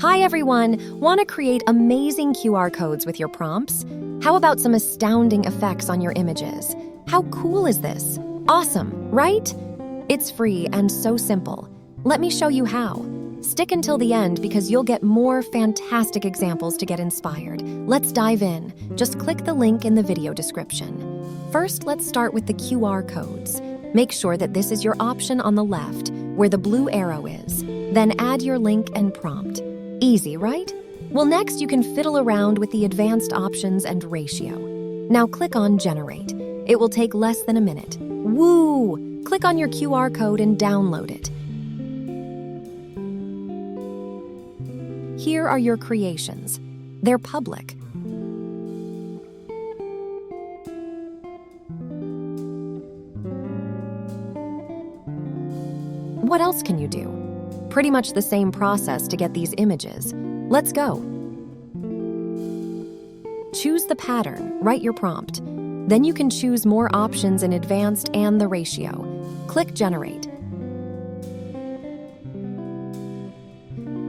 Hi everyone! Want to create amazing QR codes with your prompts? How about some astounding effects on your images? How cool is this? Awesome, right? It's free and so simple. Let me show you how. Stick until the end because you'll get more fantastic examples to get inspired. Let's dive in. Just click the link in the video description. First, let's start with the QR codes. Make sure that this is your option on the left, where the blue arrow is. Then add your link and prompt. Easy, right? Well, next you can fiddle around with the advanced options and ratio. Now click on Generate. It will take less than a minute. Woo! Click on your QR code and download it. Here are your creations. They're public. What else can you do? Pretty much the same process to get these images. Let's go. Choose the pattern, write your prompt. Then you can choose more options in advanced and the ratio. Click Generate.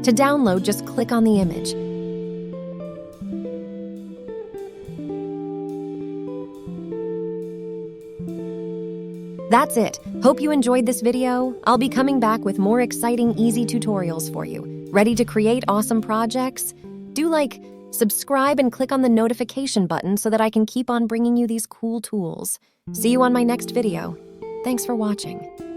To download, just click on the image. That's it. Hope you enjoyed this video. I'll be coming back with more exciting, easy tutorials for you. Ready to create awesome projects? Do subscribe and click on the notification button so that I can keep on bringing you these cool tools. See you on my next video. Thanks for watching.